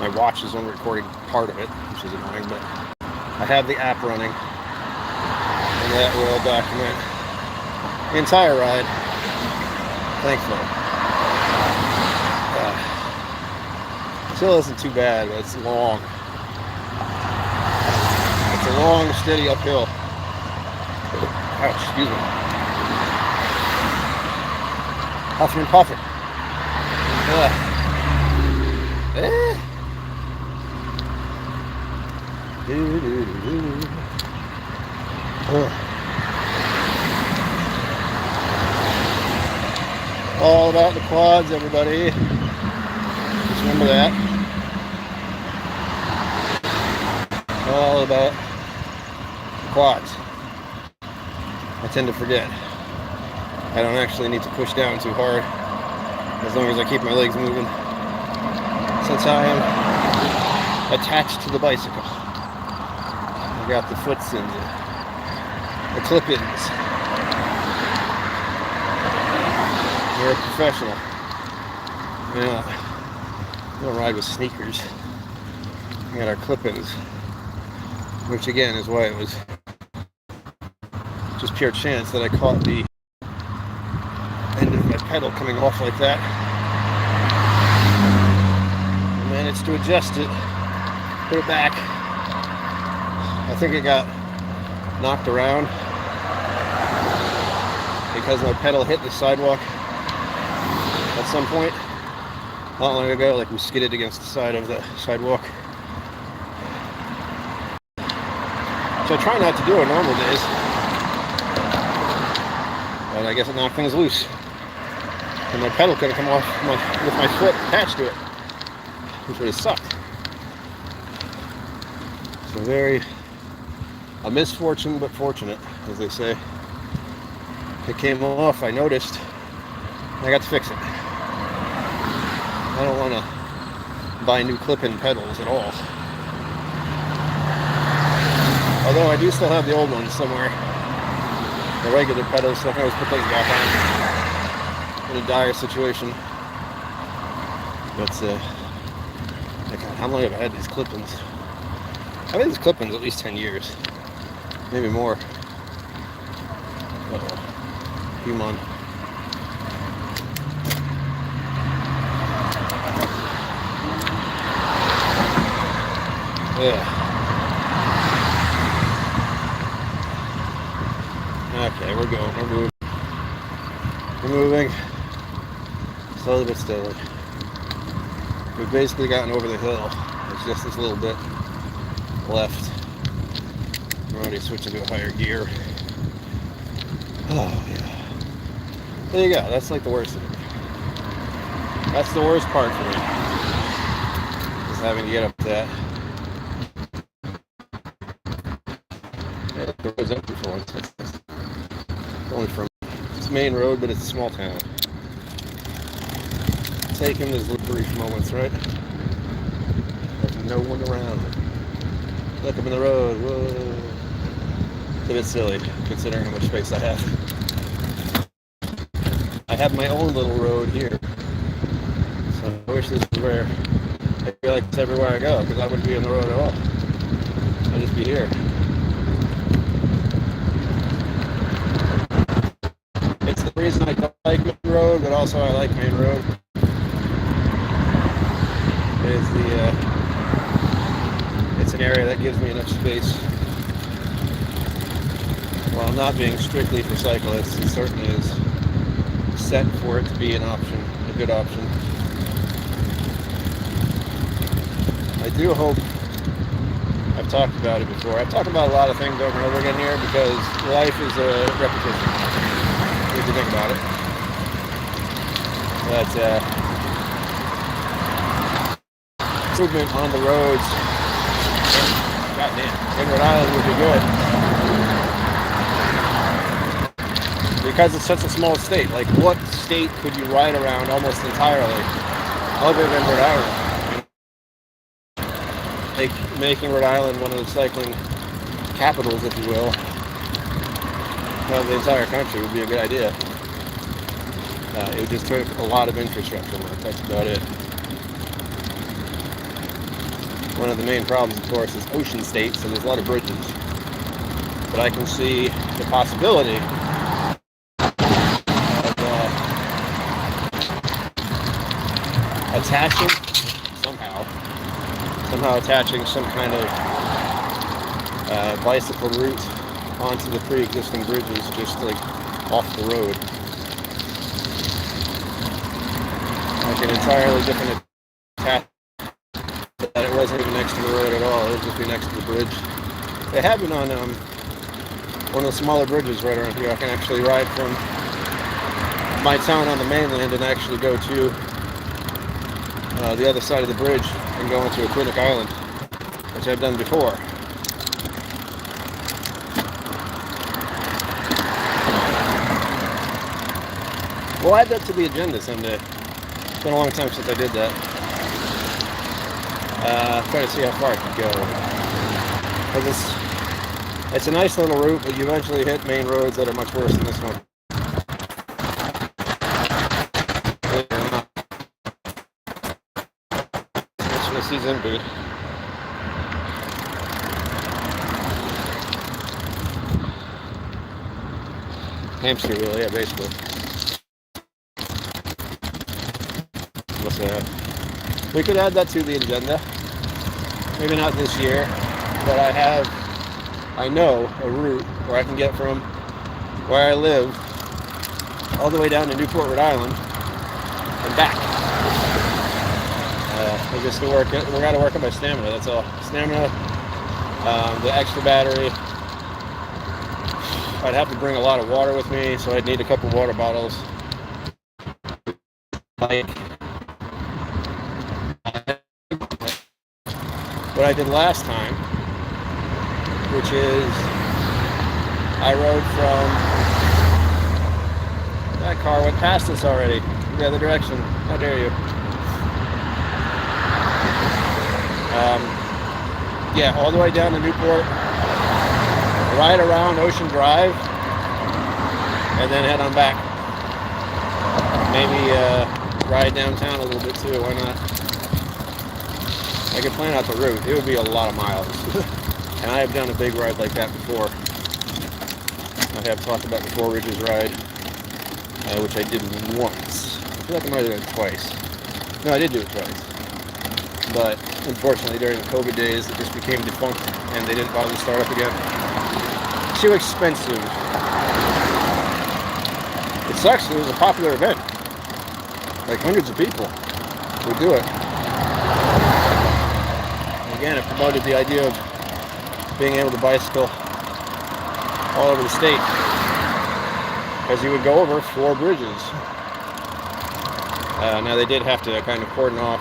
A: my watch is only recording part of it, which is annoying, but I have the app running, and that will document the entire ride. Thankfully. Still isn't too bad, but it's long. It's a long, steady uphill. Oh, excuse me. Huffing and puffing. All about the quads, everybody. Just remember that. All about the quads. I tend to forget. I don't actually need to push down too hard as long as I keep my legs moving, since I am attached to the bicycle. I got the foots and the clip-ins. You're a professional. Yeah. We don't ride with sneakers. We got our clip-ins, which again is why it was just pure chance that I caught the end of my pedal coming off like that. I managed to adjust it, put it back. I think it got knocked around because my pedal hit the sidewalk at some point not long ago, like we skidded against the side of the sidewalk. So I try not to do on normal days, but I guess it knocked things loose, and my pedal could have come off with my foot attached to it, which would have sucked. So a misfortune but fortunate, as they say. It came off, I noticed, and I got to fix it. I don't want to buy new clip-in pedals at all. Although I do still have the old ones somewhere. The regular pedals, so I can always put those back on in a dire situation. But, how long have I had these clip-ins? I've had these clip-ins at least 10 years. Maybe more. Uh-oh. Human. Yeah. Okay, we're going. We're moving. We're moving. Slowly but steadily. We've basically gotten over the hill. It's just this little bit left. We're already switching to a higher gear. Oh, yeah. There you go. That's like the worst of it. That's the worst part for me. Just having to get up that. Yeah, the road's empty for once. It's only from it's main road, but it's a small town. Taking those little brief moments, right? There's no one around. Look up in the road. Whoa. It's a bit silly, considering how much space I have. I have my own little road here. So I wish this was where I feel like it's everywhere I go, because I wouldn't be on the road at all. I'd just be here. It's the reason I don't like main road, but also I like main road. It's an area that gives me enough space. While not being strictly for cyclists, it certainly is set for it to be an option, a good option. I do hope, I've talked about it before, I've talked about a lot of things over and over again here because life is a repetition, if you think about it. But improvement on the roads, goddamn, in Rhode Island would be good. Because it's such a small state. Like, what state could you ride around almost entirely other than Rhode Island. Making Rhode Island one of the cycling capitals, if you will, of the entire country would be a good idea. It just took a lot of infrastructure work. That's about it. One of the main problems, of course, is ocean state, so there's a lot of bridges. But I can see the possibility of attaching somehow attaching some kind of bicycle route onto the pre-existing bridges, just like off the road. Like an entirely different attachment. That it wasn't even next to the road at all. It would just be next to the bridge. They have been on one of the smaller bridges right around here. I can actually ride from my town on the mainland and actually go to the other side of the bridge and go into Aquidneck Island, which I've done before. We'll add that to the agenda someday. It's been a long time since I did that. Try to see how far I can go. Because it's a nice little route, but you eventually hit main roads that are much worse than this one. He's in booth. Hamster wheel, yeah, basically. What's that? We could add that to the agenda. Maybe not this year, but I know a route where I can get from where I live all the way down to Newport, Rhode Island, and back. We got to work on my stamina, that's all. Stamina, the extra battery. I'd have to bring a lot of water with me, so I'd need a couple water bottles. What I did last time, which is I rode from, that car went past us already, the other direction. How dare you? Yeah, all the way down to Newport, right around Ocean Drive, and then head on back. Maybe ride downtown a little bit too, why not? I could plan out the route. It would be a lot of miles. And I have done a big ride like that before. I have talked about the Four Ridges ride, which I did once. I feel like I might have done it twice. No, I did do it twice. But unfortunately, during the COVID days, it just became defunct, and they didn't bother to start up again. Too expensive. It sucks. It was a popular event. Like hundreds of people would do it. Again, it promoted the idea of being able to bicycle all over the state, because you would go over 4 bridges. Now they did have to kind of cordon off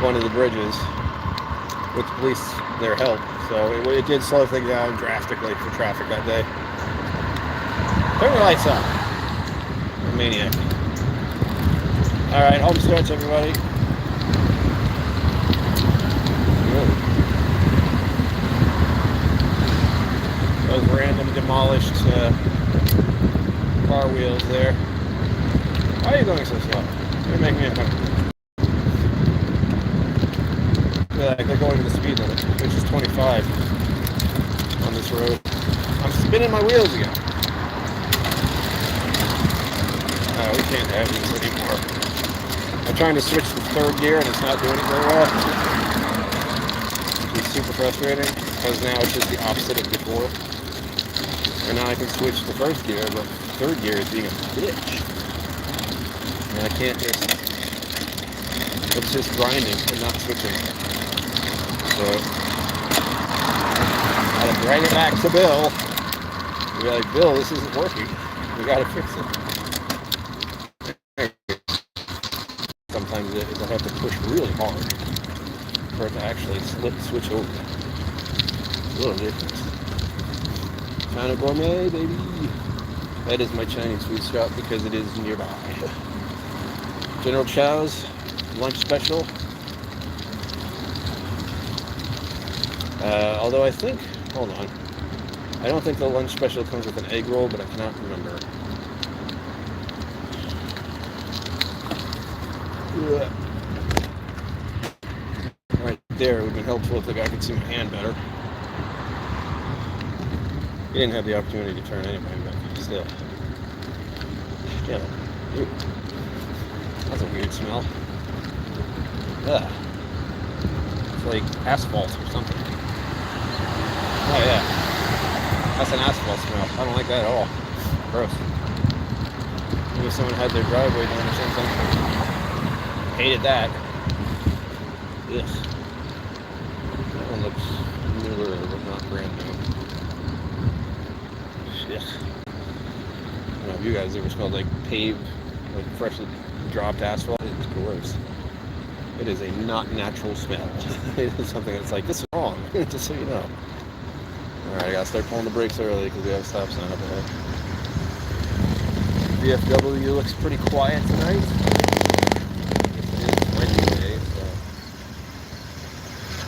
A: one of the bridges with police, their help, so it did slow things down drastically for traffic that day. Turn the lights on. I'm a maniac. Alright, home stretch, everybody. Those random demolished car wheels there. Why are you going so slow? You're making me uncomfortable. Like they're going to the speed limit, which is 25 on this road. I'm spinning my wheels again. We can't have these anymore. I'm trying to switch to 3rd gear and it's not doing it very well. It's super frustrating because now it's just the opposite of before. And now I can switch to 1st gear, but 3rd gear is being a bitch. And I can't just, it's just grinding and not switching. So, gotta drag it back to Bill. Be like, Bill, this isn't working. We gotta fix it. Sometimes I have to push really hard for it to actually switch over. It's a little ridiculous. China Gourmet, baby. That is my Chinese food shop because it is nearby. General Chow's lunch special. Although I think, hold on, I don't think the lunch special comes with an egg roll, but I cannot remember. Right there, it would have been helpful if the guy could see my hand better. He didn't have the opportunity to turn anyway, but still. Yeah. Ew. That's a weird smell. Ugh. It's like asphalt or something. Oh yeah. That's an asphalt smell. I don't like that at all. Gross. Maybe someone had their driveway done or something. Hated that. Ugh. That one looks newer, but not brand new. Ugh. I don't know if you guys ever smelled like paved, like freshly dropped asphalt. It's gross. It is a not natural smell. It is something that's like, this is wrong, just so you know. Alright, I gotta start pulling the brakes early because we have a stop sign up ahead. VFW looks pretty quiet tonight. It's Wednesday, so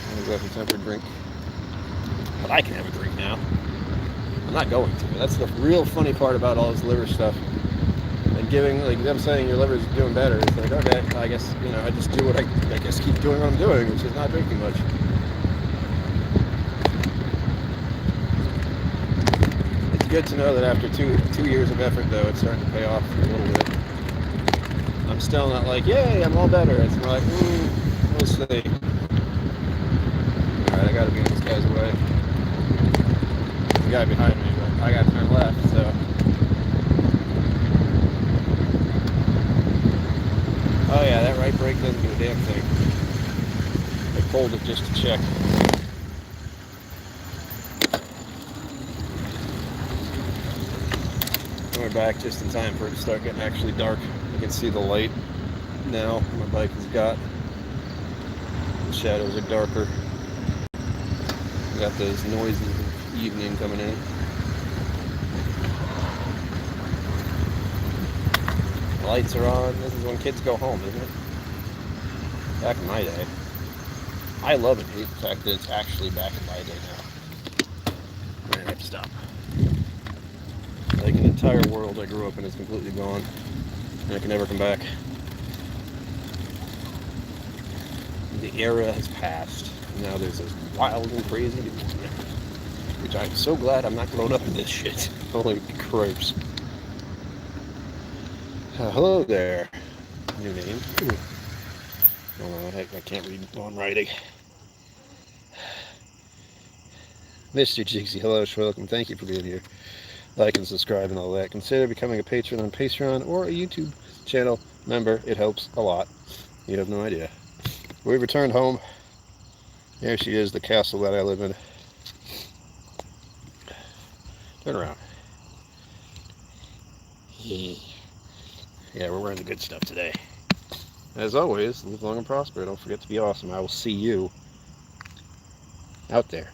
A: I'm gonna go have a tempered drink. But I can have a drink now. I'm not going to. That's the real funny part about all this liver stuff. And giving, like them saying your liver's doing better, it's like, okay, I guess, you know, I just do what I guess keep doing what I'm doing, which is not drinking much. It's good to know that after two years of effort, though, it's starting to pay off a little bit. I'm still not like, yay, I'm all better. It's more like, we'll see. Alright, I gotta be in this guy's way. The guy behind me, but I gotta turn left, so. Oh yeah, that right brake doesn't do a damn thing. I pulled it just to check. We're back just in time for it to start getting actually dark. You can see the light now my bike has got. The shadows are darker. We got those noises of evening coming in. The lights are on. This is when kids go home, isn't it? Back in my day. I love and hate the fact that it's actually back in my day now. I'm gonna have to stop. Like an entire world I grew up in is completely gone. And I can never come back. The era has passed. Now there's this wild and crazy new one. Which I'm so glad I'm not grown up in this shit. Holy cripes. Hello there. New name. Oh, I can't read while I'm writing. Mr. Jigsy, hello, welcome. Thank you for being here. Like and subscribe and all that. Consider becoming a patron on Patreon or a YouTube channel member. It helps a lot. You have no idea. We've returned home. There she is, the castle that I live in. Turn around. Yeah, we're wearing the good stuff today. As always, live long and prosper. Don't forget to be awesome. I will see you out there.